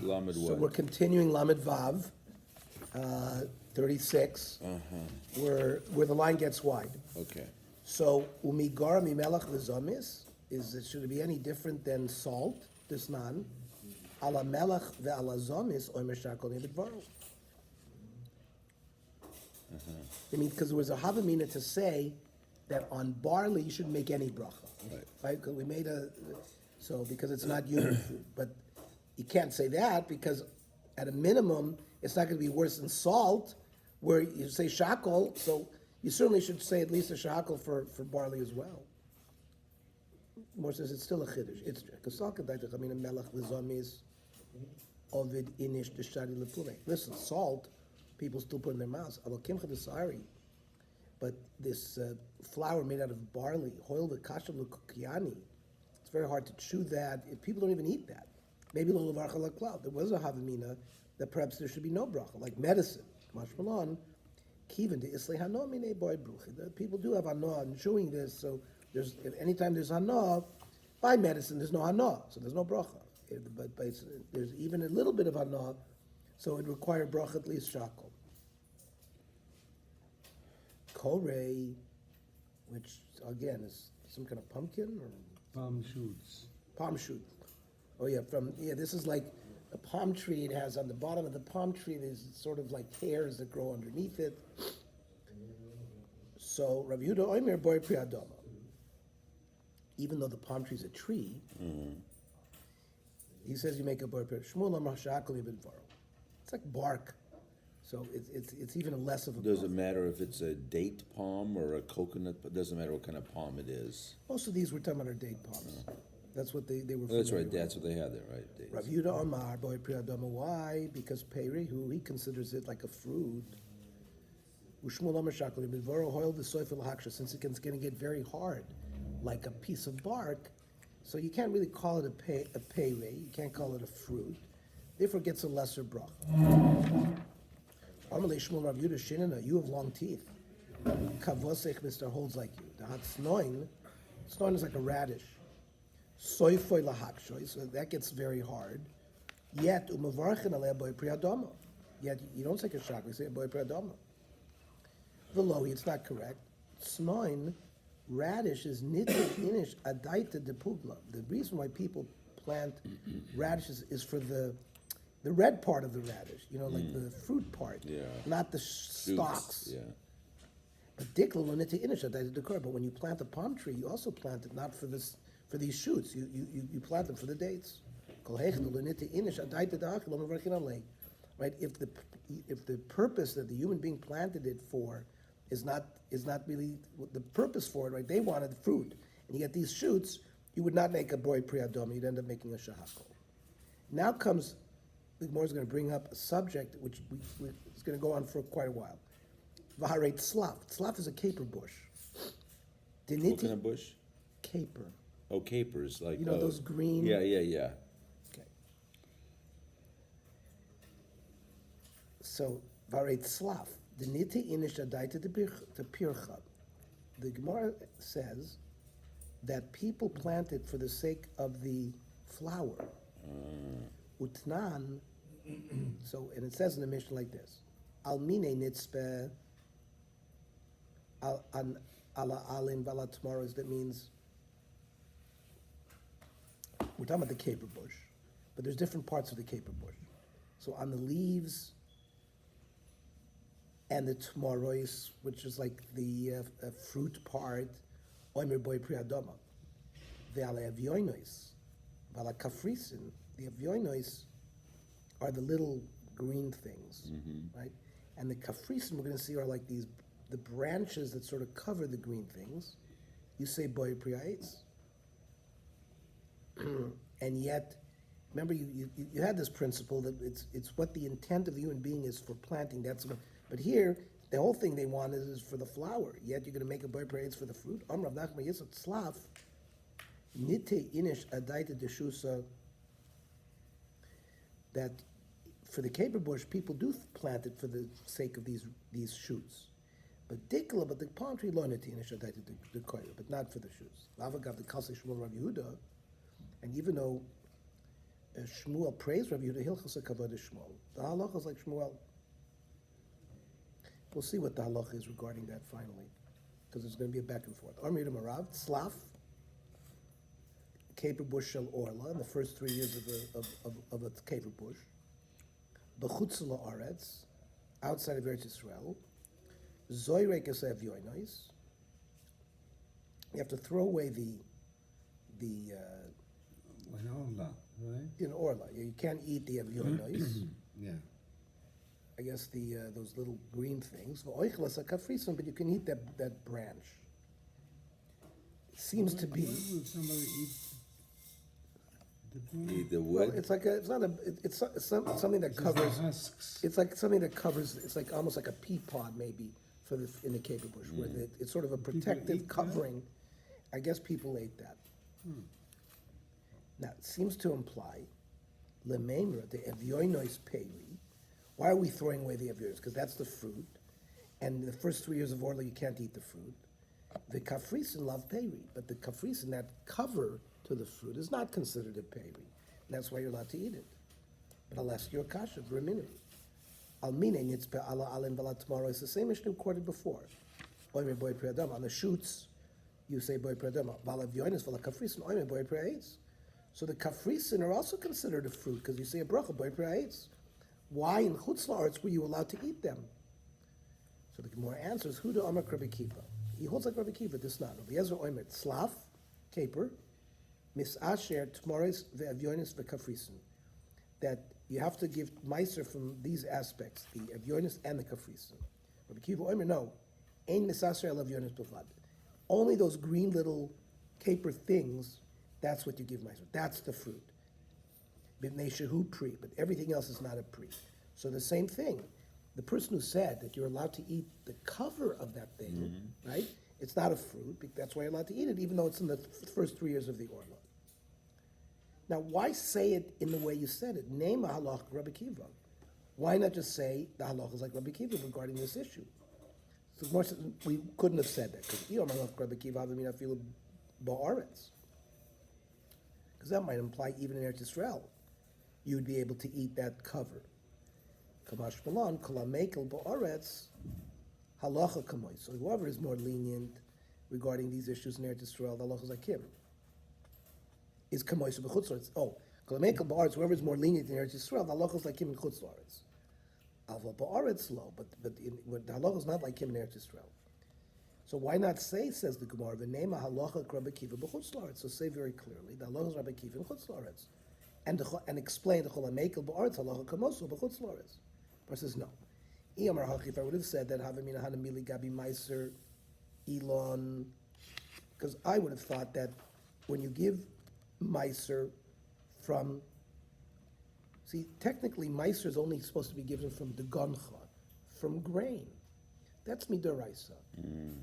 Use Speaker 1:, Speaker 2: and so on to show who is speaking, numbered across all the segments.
Speaker 1: Lamed
Speaker 2: So
Speaker 1: what?
Speaker 2: we're continuing Lamed Vav, 36, where the line gets wide.
Speaker 1: Okay.
Speaker 2: So umigara mimelach v'zomis should it be any different than salt? This nan ala melach ve'ala zomis omer shakol nebedvaru. I mean, because there was a havamina to say that on barley you shouldn't make any bracha, right? Because we made because it's not human food, but you can't say that because at a minimum it's not going to be worse than salt, where you say shakol. So you certainly should say at least a shakol for barley as well. More says it's still a chiddush. It's because melach v'zomis ovid inish deshari lepule. Listen, salt people still put in their mouths. But this flour made out of barley, hoil the kasha l'kukiani, it's very hard to chew that. If people don't even eat that. Maybe lo levarcha laklav. There was a havamina that perhaps there should be no bracha, like medicine. Mashmalon, kiven de islay hano mine boy bruchi. People do have hano and chewing this, so anytime there's hano, by medicine there's no hano, so there's no bracha. But there's even a little bit of hano, so it required bracha at least shakel. Kore, which again is some kind of pumpkin or
Speaker 3: Palm shoots.
Speaker 2: palm shoot. Oh yeah, this is like a palm tree. It has on the bottom of the palm tree there's sort of like hairs that grow underneath it. So Rav Yehuda Omer boy priadoma. Even though the palm tree is a tree, he says you make a boy priadoma. Shmuel Amar Shakol Ibn Varo. It's like bark. So it's even less of a.
Speaker 1: Does it matter if it's a date palm or a coconut? It doesn't matter what kind of palm it is.
Speaker 2: Most of these we're talking about are date palms. That's what they were.
Speaker 1: Oh, that's right.
Speaker 2: familiar with.
Speaker 1: That's what they had there, right? Dates.
Speaker 2: Rav Yehuda Amar boy priadoma. Why? Because Perihu, he considers it like a fruit. Ushmul Amar Shakol Ibn Varo hoil the soifel haksha, since it's going to get very hard, like a piece of bark. So you can't really call it a pere. You can't call it a fruit. Therefore, it gets a lesser bracha. Amalei Shmuel Rav Yehuda Shinana, you have long teeth. Kavosech Mr. holds like you. The hot snoin is like a radish. Soifoy lahakshoy, so that gets very hard. Yet umavarchen alei boy priadoma. Yet you don't say kashak, you say boy priadoma. Velohi, it's not correct. Snoin, radish is nitya inish adaita de pugla. The reason why people plant radishes is for the red part of the radish, like the fruit part, not the stalks.
Speaker 1: Yeah.
Speaker 2: But dikla lonita inish adaita dekor. But when you plant a palm tree, you also plant it not for these shoots. You plant them for the dates. Right? If the purpose that the human being planted it for is not really the purpose for it, right? They wanted fruit, and you get these shoots. You would not make a boy priadoma. You'd end up making a shahakol. Now comes. The Gemara is going to bring up a subject which is going to go on for quite a while. Vaharet slav. Slav is a caper bush.
Speaker 1: What kind of bush?
Speaker 2: Caper.
Speaker 1: Oh, capers, like
Speaker 2: those green.
Speaker 1: Yeah.
Speaker 2: Okay. So vaharet slav. Diniti inish adaita to pircha. The Gemara says that people plant it for the sake of the flower. Utnan, and it says in the Mishnah like this: Al mine nitzpe ala alin vala tomorrows. That means we're talking about the caper bush, but there's different parts of the caper bush. So on the leaves and the tomorrows, which is like the fruit part, oimer boy priadoma, ve'ale avioinois, vala kafrisin. The avioinois are the little green things, right? And the kafrisin we're going to see are like the branches that sort of cover the green things. You say boy priates, and yet, remember you had this principle that it's what the intent of the human being is for planting. But here the whole thing they want is for the flower. Yet you're going to make a boy priates for the fruit. Amrav Nachman Yisot Slav nite inish adaita deshusa. That for the caper bush, people do plant it for the sake of these shoots. But the palm tree but not for the shoots. Lavagav the Kalsei Shmuel Rav Yehuda, and even though Shmuel praised Rabbi Yehuda Hilchos Kavod Shmuel. The halacha is like Shmuel. We'll see what the halacha is regarding that finally, because there's going to be a back and forth. Amir Marav Slaf caper bush shel orla in the first 3 years of a caper bush. B'chutz la'aretz, outside of Eretz Yisrael. Zoyrek esev yoinois. You have to throw away the
Speaker 3: Like Allah, right?
Speaker 2: in orla. You can't eat the avyoinois.
Speaker 3: Yeah.
Speaker 2: I guess those little green things. V'oichlas hakafrisim, but you can eat that branch. It seems to be.
Speaker 3: Why would somebody eat the plant?
Speaker 1: Eat the
Speaker 2: Well,
Speaker 1: wood.
Speaker 2: it's like something that
Speaker 3: Just the
Speaker 2: covers.
Speaker 3: husks.
Speaker 2: It's like something that covers. It's like almost like a pea pod maybe in the caper bush, where it's sort of a
Speaker 3: People
Speaker 2: protective
Speaker 3: eat that?
Speaker 2: covering. I guess people ate that. Now it seems to imply lememra the evyoinois peri. Why are we throwing away the evyoinois? Because that's the fruit, and the first 3 years of orla you can't eat the fruit. The kafrisin love peri, but the kafrisin, that cover to the fruit, is not considered a peri. And that's why you're allowed to eat it. But I'll ask you a kasha for a minute. Almine nitzpe ala alim vala tomorrow is the same issue quoted before. Oime boy priadam, on the shoots, you say boy priadam, vala vyoinis vala kafrisin, oime boy priaetz. So the kafrisin are also considered a fruit, because you say a bracha boy priaetz. Why in chutz la'aretz were you allowed to eat them? So the Gemara answers, Huda Amar Rabbi Kiva. He holds like Rabbi Kiva, this not. Rabbi Ezra Oimet, Slav, caper, misasher, tmoris, ve'avyonis, ve'kafrisin. That you have to give meiser from these aspects, the avyonis and the kafrisin. Rabbi Kiva Oimet, no. Ein misasher el avyonis b'vad. Only those green little caper things, that's what you give meiser. That's the fruit. B'nei shehu pri, but everything else is not a pri. So the same thing. The person who said that you're allowed to eat the cover of that thing, right? It's not a fruit, that's why you're allowed to eat it, even though it's in the first 3 years of the orla. Now, why say it in the way you said it? Name a halach Rabbi Kiva. Why not just say the halach is like Rabbi Kiva regarding this issue? So more, we couldn't have said that, because Iyom halach Rabbi Kiva avamina filu ba'aretz. Because that might imply even in Eretz Yisrael, you would be able to eat that cover. Kamash Malan, Kolamekel Ba'aretz, Halacha Kamoy. So whoever is more lenient regarding these issues in Eretz Yisrael, the halacha is like him. Is Kamoy so b'chutz la'aretz. Oh, Kolamekel Ba'aretz, whoever is more lenient in Eretz Yisrael, the halacha is like him in chutz la'aretz. Alva Ba'aretz lo, but the halacha is not like him in Eretz Yisrael. So why not say, says the Gemara, the name of halacha Rabbi Kiva b'chutz la'aretz. So say very clearly, the halacha is Rabbi Kiva in chutz la'aretz. And explain the Kolamekel Ba'aretz, halacha kamosu b'chutz la'aretz. But says no. If I would have said that Havamina Hanamili Gabi Meiser Elon, because I would have thought that when you give Meiser from, see, technically Meiser is only supposed to be given from the Goncha, from grain. That's Midoraisa.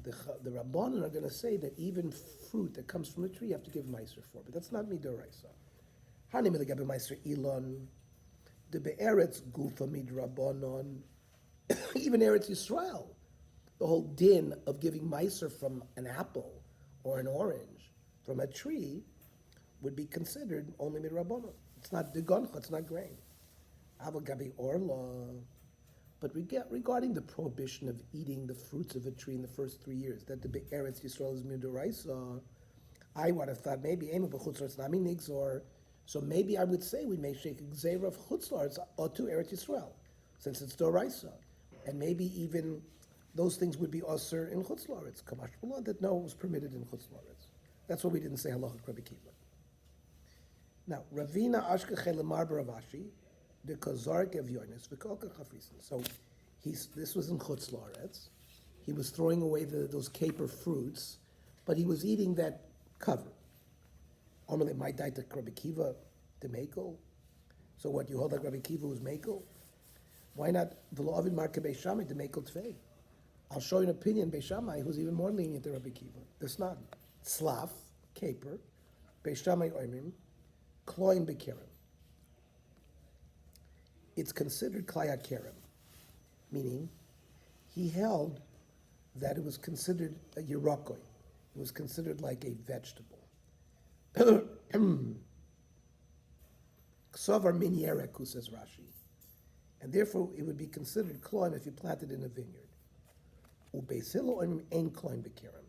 Speaker 2: The Rabbanan are going to say that even fruit that comes from a tree you have to give Meiser for, but that's not Midoraisa. Hanamili Gabi Meiser Elon. The Be'eretz Gufa Midrabanon, even Eretz Yisrael, the whole din of giving meiser from an apple or an orange from a tree would be considered only Midrabanon. It's not Degoncha, it's not grain. Avagabi Orla. But regarding the prohibition of eating the fruits of a tree in the first 3 years, that the Be'eretz Yisrael is Midoraisa, I would have thought maybe Ema B'chutzor Tzlami Nigzor. So maybe I would say we may shake a gzeira of chutzlaretz or to Eretz Yisrael, since it's doraisa, and maybe even those things would be aser in chutzlaretz. Kamash Malan, that no, it was permitted in chutzlaretz. That's why we didn't say halacha Rabbi Kiva. Now, Ravina Ashkechel Lemar Baravashi, the Kozark of Yonis, V'kolka Chafrisin. So this was in chutzlaretz. He was throwing away those caper fruits, but he was eating that cover. Normally, my diet to Rabbi Kiva to Mekel. So what, you hold like Rabbi Kiva was Mekel? Why not V'lo Avid Marke Beis Shammai to Mekel Tvei? I'll show you an opinion, Beis Shammai, who's even more lenient than Rabbi Kiva. There's not. Slav, caper, Beis Shammai Oimim, Kloim Bekerem. It's considered Klaya Kerem, meaning he held that it was considered a Yerokoi. It was considered like a vegetable. Ksovar min yereku, says Rashi. And therefore, it would be considered kloim if you planted in a vineyard. Ubeisilo ein kloim bekirim.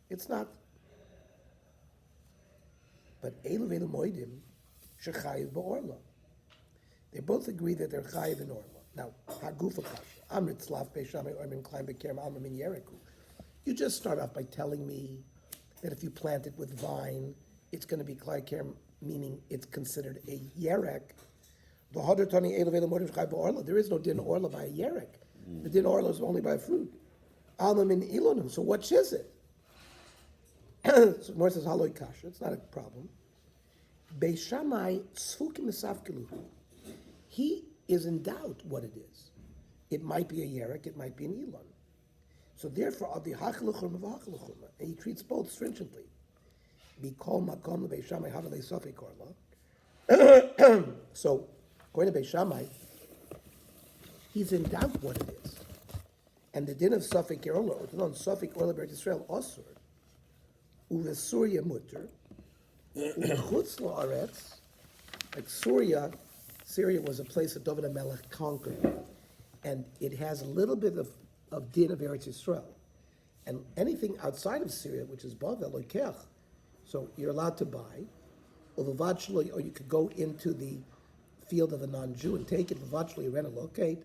Speaker 2: It's not. But elu velu moedim shechayiv ba'orla. They both agree that they're chayiv in orla. Now, hagufa kasha. Amrit slav beishamay oimin kloim bekirim alma min yereku. You just start off by telling me that if you plant it with vine, it's going to be kloim bekirim, meaning it's considered a yerek. There is no din orla by a yerek. The din orla is only by a fruit. Alma min ilonu. So what is it? So Mor says haloi kasha. It's not a problem. Beis Shammai tzfukim misafkiluhu. He is in doubt what it is. It might be a yerek. It might be an ilon. So therefore, adi hachiluchum v'hachiluchum, and he treats both stringently. Bikol makom leBeis Shammai havelei safek orla. So according to Beis Shammai, he's in doubt what it is. And the din of Safek Orla, or non Safek Orla B'Eretz Yisrael Osur, uve Surya mutter, uve Chutz La'aretz, like Syria was a place that David HaMelech conquered, and it has a little bit of din of Eretz Yisrael. And anything outside of Syria, which is Bavel or Kech, so you're allowed to buy, or you could go into the field of a non-Jew and take it virtually rent a locate.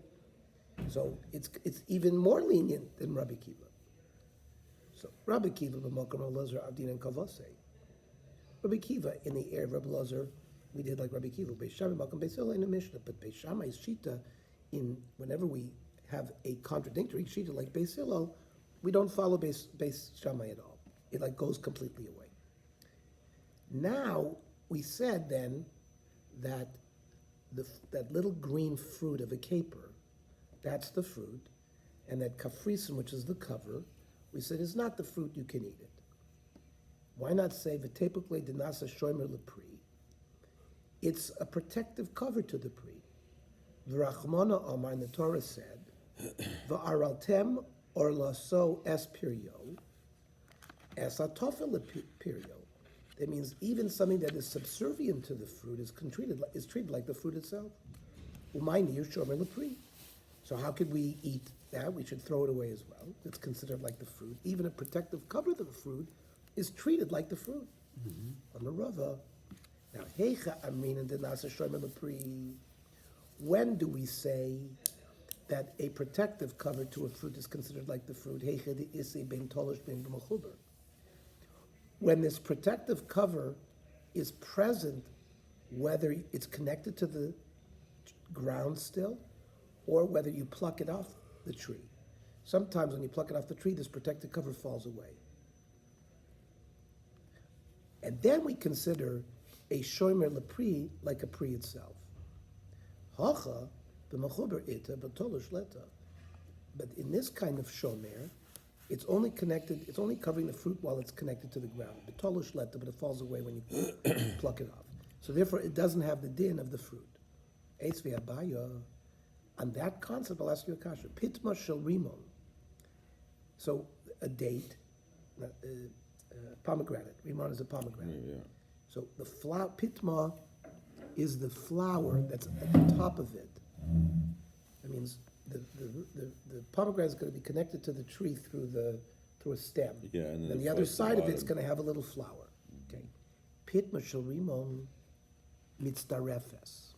Speaker 2: So it's even more lenient than Rabbi Kiva. So Rabbi Kiva b'mokom Rabbi Elazar Avdin and Kavose. Rabbi Kiva in the air of Rabbi Elazar, we did like Rabbi Kiva. Beis Shammai b'mokom Beis Hillel in the Mishnah, but Beis Shammai's shita in whenever we have a contradictory shita like Beis Hillel, we don't follow Beis Shammai at all. It like goes completely away. Now we said then that that little green fruit of a caper, that's the fruit, and that kafrisin, which is the cover, we said is not the fruit, you can eat it. Why not say v'tepukle dinasa shomer lepri? It's a protective cover to the pri. V'rachmana Amar, and the Torah said, v'araltem or laso es pirio, es atofel pirio. That means even something that is subservient to the fruit is treated like the fruit itself. So how could we eat that? We should throw it away as well. It's considered like the fruit. Even a protective cover of the fruit is treated like the fruit. On the Rava. Now, when do we say that a protective cover to a fruit is considered like the fruit? When this protective cover is present, whether it's connected to the ground still, or whether you pluck it off the tree. Sometimes when you pluck it off the tree, this protective cover falls away. And then we consider a shomer lepri like a pri itself. Hacha b'mechuber ita b'tolush leta. But in this kind of shomer, it's only covering the fruit while it's connected to the ground. B'tolush leta, but it falls away when you pluck it off. So therefore, it doesn't have the din of the fruit. Eis v'abaya. On that concept, I'll ask you a kasha. Pitma shel rimon. So a date, pomegranate. Rimon is a pomegranate.
Speaker 1: Yeah.
Speaker 2: So the flower, pitma, is the flower that's at the top of it. That means the pomegranate is going to be connected to the tree through a stem.
Speaker 1: Yeah, and then
Speaker 2: the
Speaker 1: it
Speaker 2: other
Speaker 1: falls to
Speaker 2: side
Speaker 1: the
Speaker 2: of it's
Speaker 1: bottom.
Speaker 2: going to have a little flower. Okay. Pitma shel rimon mitzdarefes.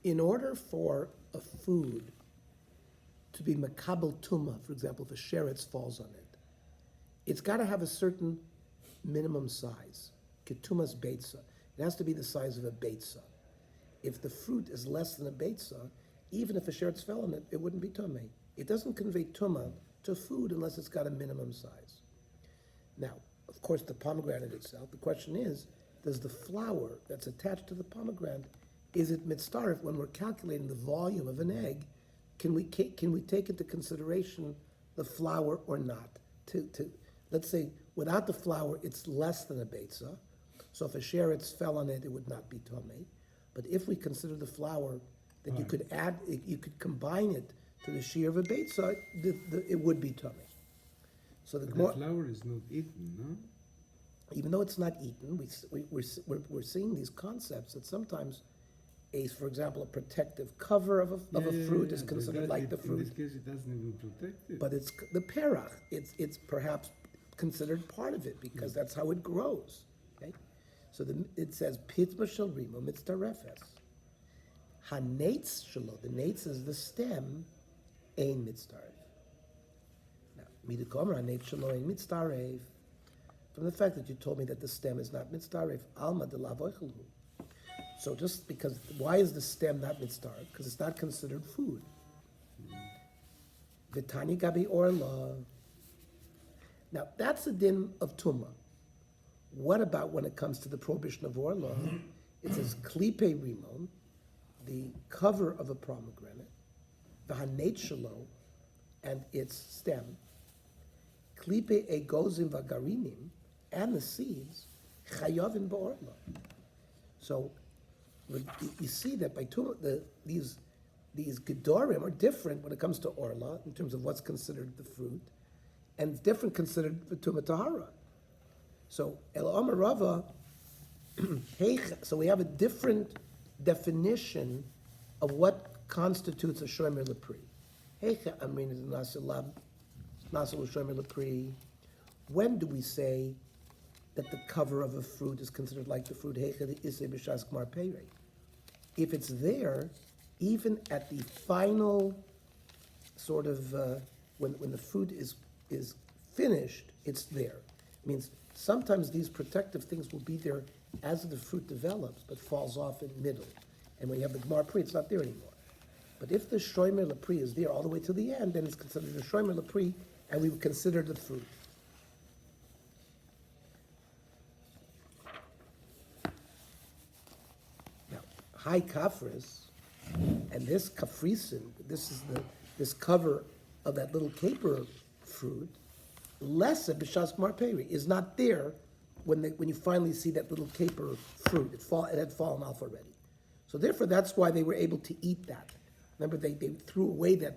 Speaker 2: In order for a food to be makabel tuma, for example, if a sheretz falls on it, it's got to have a certain minimum size. Ketumas beitza. It has to be the size of a beitza. If the fruit is less than a beitza, even if a sheretz fell on it, it wouldn't be tumah. It doesn't convey tuma to food unless it's got a minimum size. Now, of course, the pomegranate itself, the question is, does the flour that's attached to the pomegranate, is it mitzdarif when we're calculating the volume of an egg? Can we take into consideration the flour or not? Let's say without the flour, it's less than a beitza. So if a sheretz fell on it, it would not be tomei. But if we consider the flour, then you could add, you could combine it to the shear of a beitza, it would be tomei. So the
Speaker 3: But
Speaker 2: Gemara,
Speaker 3: the flour is not eaten, no?
Speaker 2: even though it's not eaten, we're seeing these concepts that sometimes for example, a protective cover of a fruit is considered like the
Speaker 3: In
Speaker 2: fruit.
Speaker 3: this case, it doesn't even protect it.
Speaker 2: But it's the perach. It's perhaps considered part of it because that's how it grows. Okay, so it says pitma shel rimo mitzdarefes. Hanetz shelo. The netz is the stem. Ein mitzdaref. Now, midakomer hanetz shelo ein mitzdaref. From the fact that you told me that the stem is not mitzdaref, alma de lavoichelhu. So just because, why is the stem not mitzdaref? Because it's not considered food. Vitani gabi orla. Now that's a din of tumah. What about when it comes to the prohibition of orla? It says klipe rimon, the cover of a pomegranate, the hanet shelo, and its stem, klipe egozim vagarinim, and the seeds, chayovin ba'orla. So you see that by tumah, these gedorim are different when it comes to orla in terms of what's considered the fruit, and it's different considered for tumah tahara. So el Amar Rava, so we have a different definition of what constitutes a shomer lepri. Heicha amrin is nasilab, nasil shomer lepri. When do we say that the cover of a fruit is considered like the fruit? Heicha the isay b'shas gmar peirei. If it's there, even at the final sort of when the fruit is finished, it's there. It means sometimes these protective things will be there as the fruit develops, but falls off in the middle. And when you have the Gmar Pri, it's not there anymore. But if the Shomer Lepri is there all the way to the end, then it's considered a Shomer Lepri, and we would consider the fruit. Now, high kafris, and this kafrisin, this cover of that little caper fruit, less b'shas Gmar Peri, is not there when you finally see that little caper fruit. It had fallen off already. So therefore, that's why they were able to eat that. Remember, they threw away the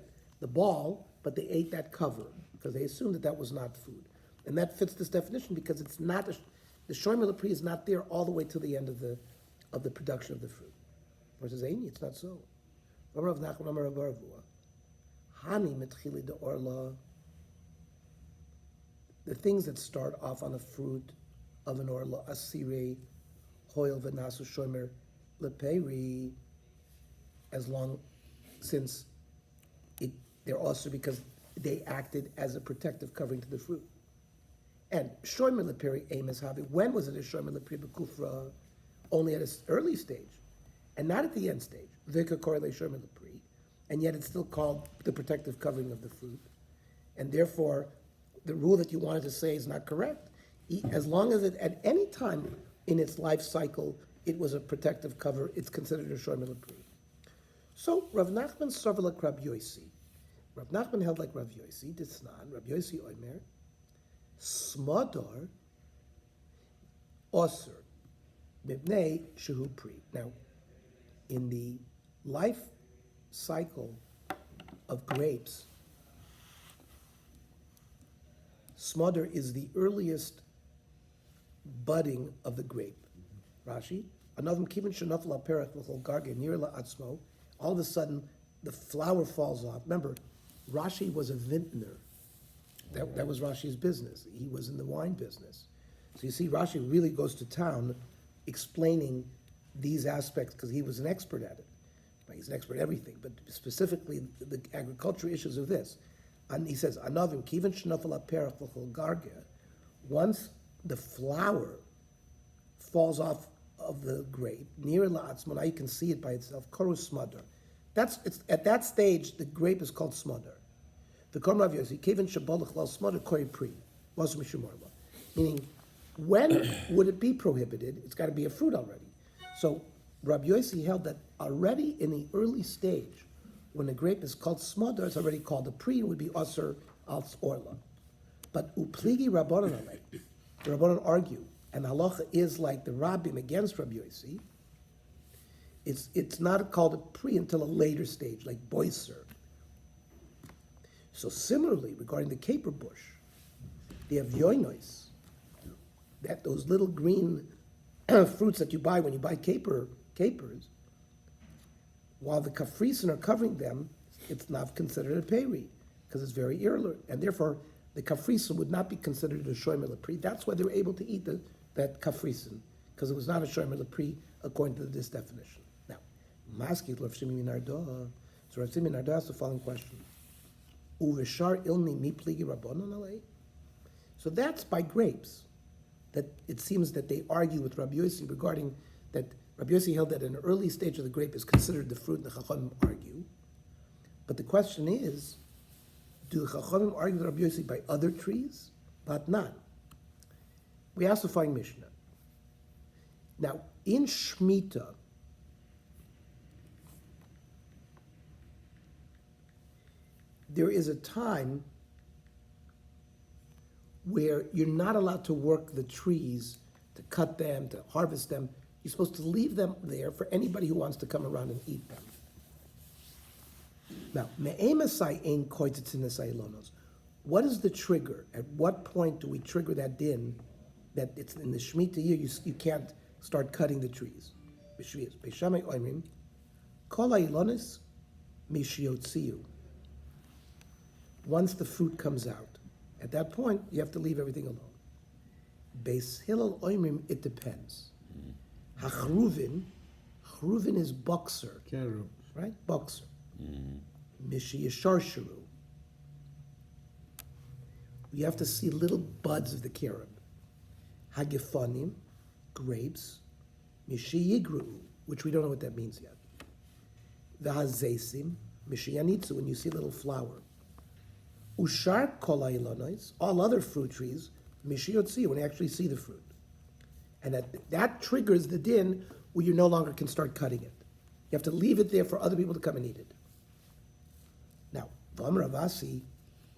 Speaker 2: ball, but they ate that cover because they assumed that was not food. And that fits this definition because it's not, the shomer lepri is not there all the way to the end of the production of the fruit. Versus Aini, it's not so. Rav Nachman Amar Rav Baravua, Hani metchili de orla. The things that start off on a fruit of an orla, asire, hoil v'nasu shomer leperi, since they're also because they acted as a protective covering to the fruit. And shomer leperi aim havi. When was it a shomer leperi b'kufra? Only at an early stage, and not at the end stage. Vika korele shomer leperi, and yet it's still called the protective covering of the fruit, and therefore the rule that you wanted to say is not correct. As long as it, at any time in its life cycle, it was a protective cover, it's considered a shomer lepri. So Rav Nachman sover like Rav Yosi. Rav Nachman held like Rav Yosi. Disnan Rav Yosi omer smodor osir mibnei shehu pri. Now, in the life cycle of grapes, smodder is the earliest budding of the grape. Rashi, another kivin shenaf la perach l'chol garge near la atzmo. All of a sudden, the flower falls off. Remember, Rashi was a vintner. That was Rashi's business. He was in the wine business. So you see, Rashi really goes to town explaining these aspects because he was an expert at it. He's an expert at everything, but specifically the agriculture issues of this. And he says, "Anavim kiven shenafel perach l'chol garge." Once the flower falls off of the grape near la'atzmo, now you can see it by itself. Koru smother. At that stage, the grape is called smother. The Kom Rav Yosi kiven shabolach lal smother kori pri was mishumorla. Meaning, when would it be prohibited? It's got to be a fruit already. So Rav Yosi held that already in the early stage, when the grape is called smother, it's already called a pri, it would be osir al orla. But upligi rabbanon alei, the rabbanon argue, and halacha is like the rabbim against Rav Yosi. It's not called a pri until a later stage, like boiser. So similarly, regarding the caper bush, they have yoinois. that those little green fruits that you buy when you buy capers, while the kafrisen are covering them, it's not considered a peri because it's very irregular, and therefore the kafrisen would not be considered a shomer lepri. That's why they were able to eat that kafrisen because it was not a shomer lepri according to this definition. Now, maskit Rav Shimon Nardo. So Rav Shimon Nardo asks the following question: Uveshar ilni mi pligi rabbanon alei. So that's by grapes. That it seems that they argue with Rabbi Yossi regarding that Rabbi Yossi held that an early stage of the grape is considered the fruit, and the Chachamim argue. But the question is, do the Chachamim argue with Rabbi Yossi by other trees? But not. We ask the following Mishnah. Now, in Shemitah, there is a time where you're not allowed to work the trees, to cut them, to harvest them. You're supposed to leave them there for anybody who wants to come around and eat them. Now, me'emasai ein koitzitzin lonos. What is the trigger? At what point do we trigger that din that it's in the Shemitah year you can't start cutting the trees? B'shviyas. Beishamai oimrim kol ha'ilonis mishiotziu. Once the fruit comes out, at that point, you have to leave everything alone. Beis Hillel oimrim, it depends. Hachruvin is boxer,
Speaker 3: Carob.
Speaker 2: right? Boxer. Mishi yesharsharu. You have to see little buds of the carob. Hagefanim, grapes. Mishi yigru, which we don't know what that means yet. V'hazesim, mishi yanitzu, when you see a little flower. Ushar kol ha'ilonos, all other fruit trees, mishiyotzi, when you actually see the fruit. And that triggers the din where you no longer can start cutting it. You have to leave it there for other people to come and eat it. Now, Vam Ravasi,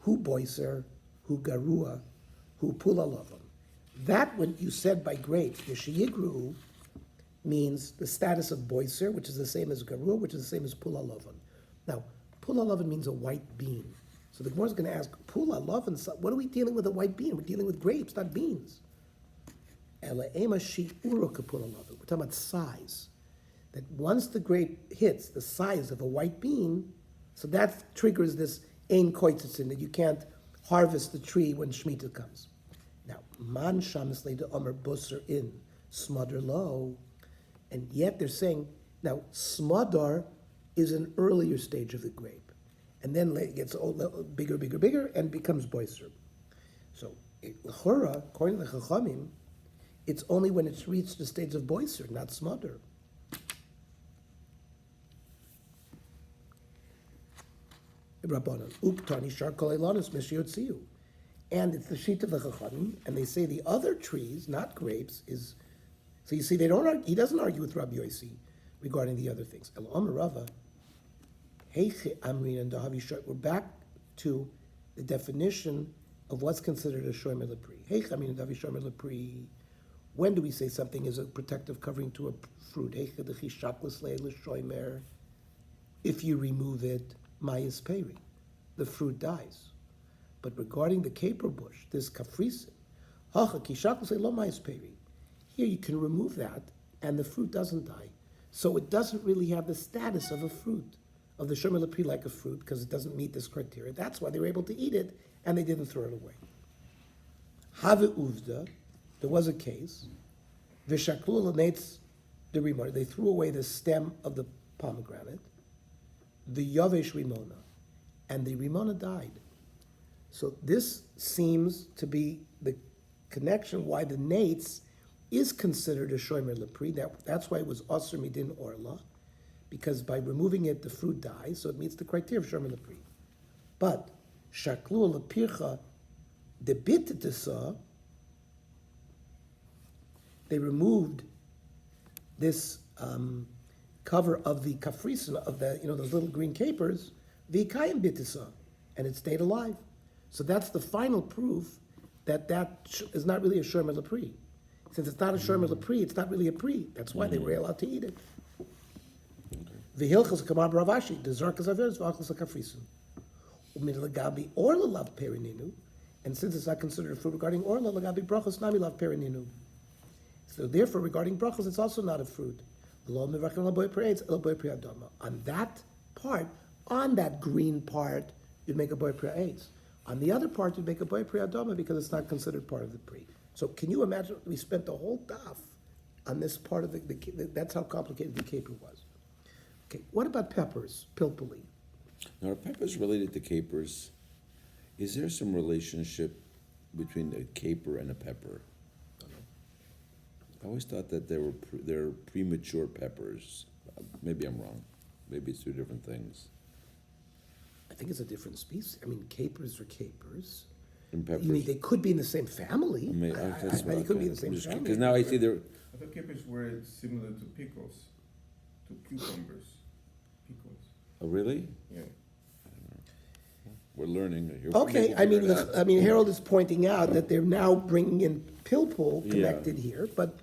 Speaker 2: hu boiser, hu garua, hu pulalavam. That, when you said by grapes, mishiyigru, means the status of boiser, which is the same as garua, which is the same as pulalavan. Now, pulalavan means a white bean. So the Gemara is going to ask, Pula, love, and what are we dealing with a white bean? We're dealing with grapes, not beans. We're talking about size. That once the grape hits the size of a white bean, so that triggers this ein koitzitzin, that you can't harvest the tree when Shemitah comes. Now, man shamis leida omer busser in, smother low, and yet they're saying, now, smother is an earlier stage of the grape. And then it gets bigger, and becomes boiser. So, l'chora, according to the Chachamim, it's only when it's reached the stage of boiser, not smother. Rabbanan, uktani shar kol eilonos mishiyotziu. And it's the sheet of the Chachamim, and they say the other trees, not grapes, is. So you see, he doesn't argue with Rabbi Yossi regarding the other things. El Omer Rava. We're back to the definition of what's considered a shomer lepri. When do we say something is a protective covering to a fruit? If you remove it, mayis peri, the fruit dies. But regarding the caper bush, this kafrisen, here you can remove that, and the fruit doesn't die. So it doesn't really have the status of a fruit, of the shomer lepri like a fruit, because it doesn't meet this criteria. That's why they were able to eat it, and they didn't throw it away. Have uvda, there was a case, v'shaklu l'neitz the rimona, they threw away the stem of the pomegranate, the yavesh rimona, and the rimona died. So this seems to be the connection why the nates is considered a shomer lepri. That's why it was osir midin orla, because by removing it, the fruit dies, so it meets the criteria of shomer lepri. But shaklu lepircha debititisa, they removed this cover of the kafrisen, of the those little green capers, the kayim bitisa, and it stayed alive. So that's the final proof that is not really a shomer lepri. Since it's not a shomer lepri, it's not really a pri. That's why they were allowed to eat it. V'hilchas kamar bravashi, the zarkas averes v'achlas kafrisen. Umid legabi or lelav perininu, And since it's not considered a fruit regarding orla, lagabi brachos nami lav perininu. So therefore, regarding brachos, it's also not a fruit. On that part, on that green part, you'd make a boy pri eitz. On the other part, you'd make a boy pri adama because it's not considered part of the pri. So can you imagine, we spent the whole daf on this part of that's how complicated the caper was. Okay, what about peppers, pilpuli?
Speaker 1: Now, are peppers related to capers? Is there some relationship between a caper and a pepper? I always thought that they're premature peppers. Maybe I'm wrong. Maybe it's two different things.
Speaker 2: I think it's a different species. I mean, capers are capers.
Speaker 1: And peppers.
Speaker 2: You mean they could be in the same family?
Speaker 1: They
Speaker 2: They could be in the same family.
Speaker 1: Because now I see they're.
Speaker 4: I thought capers were similar to pickles, to cucumbers, pickles.
Speaker 1: Oh, really?
Speaker 4: Yeah.
Speaker 1: We're learning.
Speaker 2: Okay, I mean, Harold is pointing out that they're now bringing in pilpul connected here, but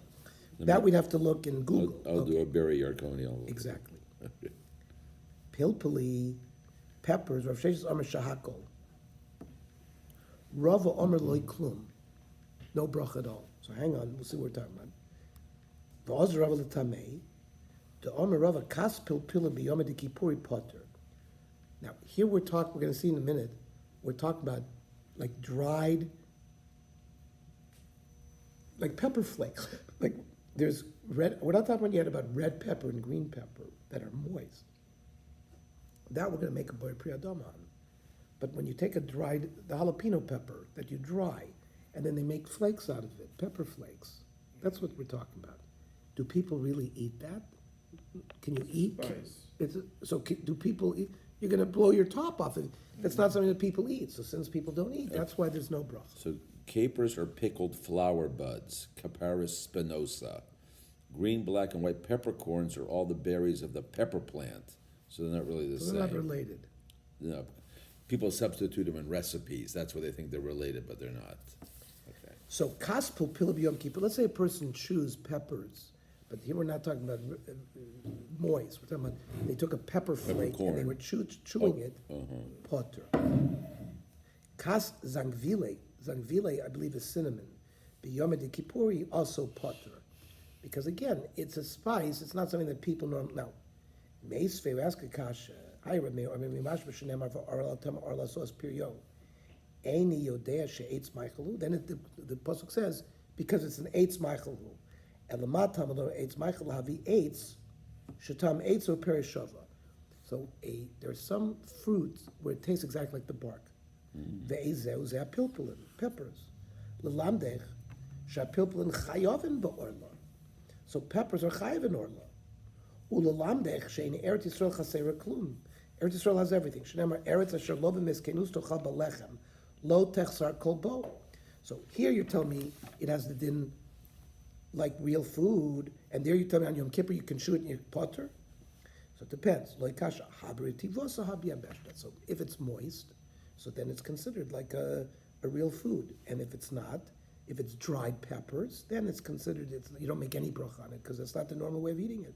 Speaker 2: that we'd have to look in Google.
Speaker 1: I'll do a Barry Yarkoni.
Speaker 2: Exactly. Pilpuli, peppers, Rav Sheshes Omer Shahakol. Rava Omer Loy Klum. No brach at all. So hang on, we'll see what we're talking about. V'oz Rava L'tamei. The Omer Rava Kas Pilpila B'yom Kipuri Potter. Now, here we're going to see in a minute, we're talking about like dried, like pepper flakes. Like there's red, we're not talking yet about red pepper and green pepper that are moist. That we're going to make a boy priadama on. But when you take the jalapeno pepper that you dry, and then they make flakes out of it, pepper flakes, that's what we're talking about. Do people really eat that? Can you eat? Do people eat? You're going to blow your top off it. That's not something that people eat. So since people don't eat, that's why there's no bracha.
Speaker 1: So capers are pickled flower buds, Caparis spinosa. Green, black, and white peppercorns are all the berries of the pepper plant. So they're not really the same.
Speaker 2: They're not related.
Speaker 1: No. People substitute them in recipes. That's where they think they're related, but they're not. Okay.
Speaker 2: So kaspul pilab yom kippur. Let's say a person chews peppers, but here we're not talking about moist. We're talking about they took a pepper flake and they were chewing it. Potter. Kas zangvile. Zangvile, I believe, is cinnamon. B'yom kippuri also potter. Because again, it's a spice. It's not something that people normally. Now, meisve ask a kasha. I remember. I mean, mashma shenemar v'arla tema arla sos piryo. Eini yodea she'etz meichalu. Then the pasuk says because it's an eitz meichalu. Elamatam alone eitz meichalu havi eitz shetam eitz or perishava. So there's some fruits where it tastes exactly like the bark. Ve'ezeu zeh pilpulin, peppers. Lelamdech shapilpulin chayovin ba'orla. So peppers are chayav in orla. Ulalamdech shein Eretz Yisrael chaser klum. Eretz Yisrael has everything. Shenemar Eretz asher lo b'miskenus tochal b'lechem lo techsar kol bo. So here you're telling me it has the din like real food, and there you tell me on Yom Kippur you can chew it in your potter. So it depends. Lo kasha habri tivosa habiyabeshta. So if it's moist, so then it's considered like a real food, and if it's not, if it's dried peppers, then it's considered, you don't make any brach on it because it's not the normal way of eating it.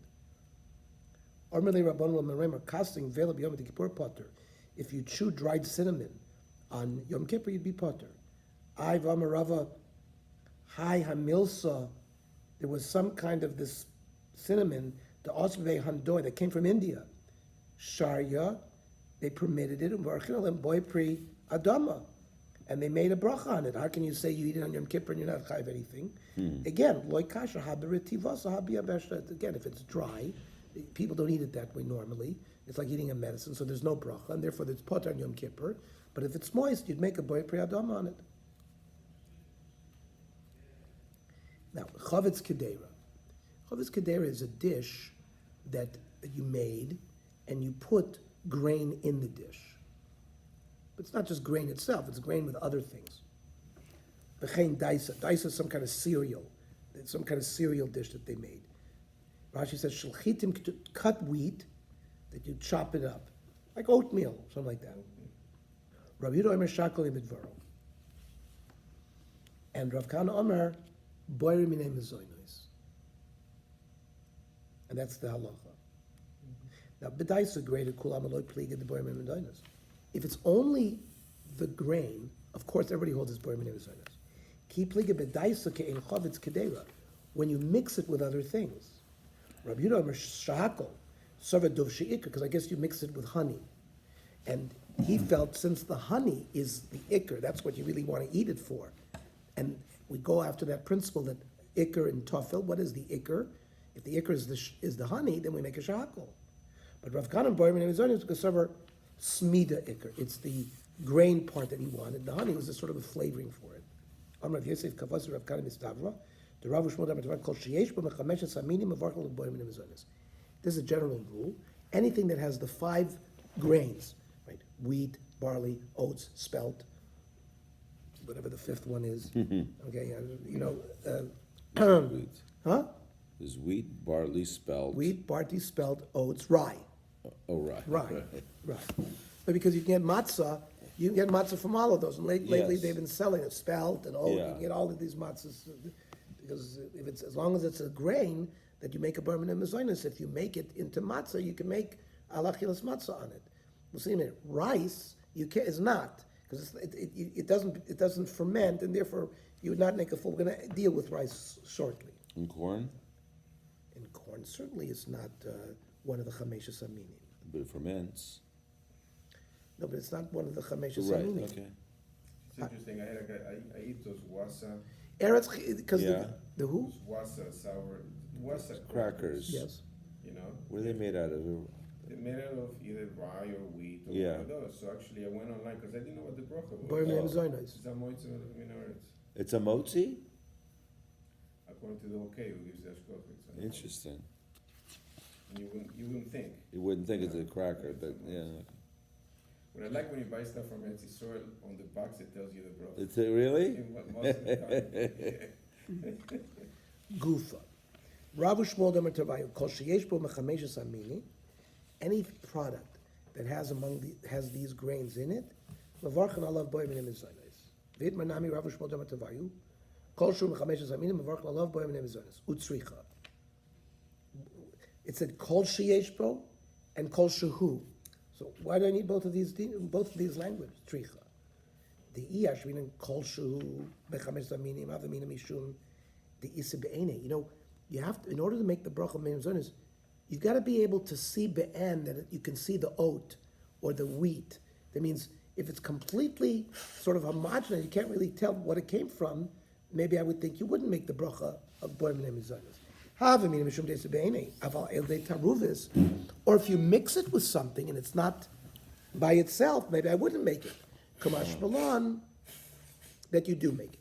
Speaker 2: If you chew dried cinnamon on Yom Kippur, you'd be potter. Ay v'amarava hai hamilsa, there was some kind of this cinnamon, the osve handoy that came from India. Sharia, they permitted it, and boy pri adama. And they made a bracha on it. How can you say you eat it on Yom Kippur and you're not chayiv anything? Again, loy kasha habiritivasa habiyabeshta. Again, if it's dry, people don't eat it that way normally. It's like eating a medicine, so there's no bracha, and therefore it's potter on Yom Kippur. But if it's moist, you'd make a boy pri adama on it. Now, chavetz kedera. Chavetz kedera is a dish that you made, and you put grain in the dish. But it's not just grain itself, it's grain with other things. V'chein daisa. Daisa is some kind of cereal. It's some kind of cereal dish that they made. Rashi says, shalchitim, cut wheat, that you chop it up. Like oatmeal, something like that. Rav Yehuda Omer shakol imidvaro. And Rav Kana Omer, boirim minei mezoinos. And that's the halacha. Now, b'daisa greater kulam aloy pliga the boirim mezoinos. If it's only the grain Of course, everybody holds his boy minei v'zonos. Ki pliga b'daisa ke'en chavetz kedera. When you mix it with other things. Rabbi Yehuda Omer shahakol sarva dov she'ikr, because I guess you mix it with honey. And he felt since the honey is the ikr, that's what you really want to eat it for. And we go after that principle that ikr and tofel, what is the ikr? If the ikr is the honey, then we make a shahakol. But Rav Kanan boy minei v'zonos because server smida ikr. It's the grain part that he wanted. The honey was a sort of a flavoring for it. Amar Rav Yosef Kavos Rav Kanan mistavra. The Rav Shmuel Damatar kol sheyesh bo mechameshes haminim avarchol boy minei v'zonos. This is a general rule. Anything that has the 5 grains, right? Wheat, barley, oats, spelt, whatever the 5th one is. Okay,
Speaker 1: Wheat.
Speaker 2: huh?
Speaker 1: There's wheat, barley, spelt.
Speaker 2: Wheat, barley, spelt, oats, rye.
Speaker 1: Oh, right.
Speaker 2: Right. But because you can get matzah from all of those. And lately
Speaker 1: Yes.
Speaker 2: they've been selling it, spelt and oat. You
Speaker 1: Yeah.
Speaker 2: can get all of these matzahs because if it's as long as it's a grain that you make a bar mitzvah mezainis, if you make it into matzah, you can make alachilas matzah on it. Well, see a minute, rice you can is not because it doesn't ferment and therefore you would not make a full. We're going to deal with rice shortly.
Speaker 1: And corn,
Speaker 2: And corn certainly is not one of the chameshes aminim.
Speaker 1: but it ferments.
Speaker 2: No, but it's not one of the chameshes
Speaker 1: Right,
Speaker 2: aminim.
Speaker 1: okay.
Speaker 4: It's interesting. I eat those wasa,
Speaker 2: Eretz, because
Speaker 1: Yeah.
Speaker 2: the who?
Speaker 4: those wasa sour wasa
Speaker 1: Crackers.
Speaker 2: Yes.
Speaker 4: You know,
Speaker 1: What are they made out of?
Speaker 4: they're made out of either rye or wheat or
Speaker 1: Yeah.
Speaker 4: one of those. So actually, I went online because I didn't know what the brocha was.
Speaker 2: Boy,
Speaker 1: Oh.
Speaker 2: zoinos.
Speaker 4: Zamoitz minores.
Speaker 1: It's a motzi?
Speaker 4: According to the okay, who gives the ashkot.
Speaker 1: Interesting.
Speaker 4: And you wouldn't think.
Speaker 1: You wouldn't think it's a cracker, but yeah.
Speaker 4: What I like when you buy stuff from Eretz Yisrael, on the box it tells you the brocha.
Speaker 1: It's a, really?
Speaker 4: Most of the time.
Speaker 2: Gufa. Rav Shmuel Damer Tavayu, Kol Sheyesh Bo Mechameshes Amini, any product that has these grains in it, Mavarchan Alav Boy Minim Zonos. Vid Manami Rav Shmuel Damer Tavayu, Kol Shu Mechameshes Amini, Mavarchan Alav Boy Minim Zonos. Utzricha. It said Kol Sheyesh Bo and Kol Shehu. So why do I need both of these languages? Tricha. The Iash meaning Kol Shehu Mechameshes Amini, Avamina Mishum, the Isa Be'ene. You have to, in order to make the bracha minim zonis, you've got to be able to see be'en, that you can see the oat or the wheat. That means if it's completely sort of homogeneous, you can't really tell what it came from, maybe I would think you wouldn't make the bracha of boy minim zonis. Or if you mix it with something and it's not by itself, maybe I wouldn't make it. Kamash Malan, that you do make it.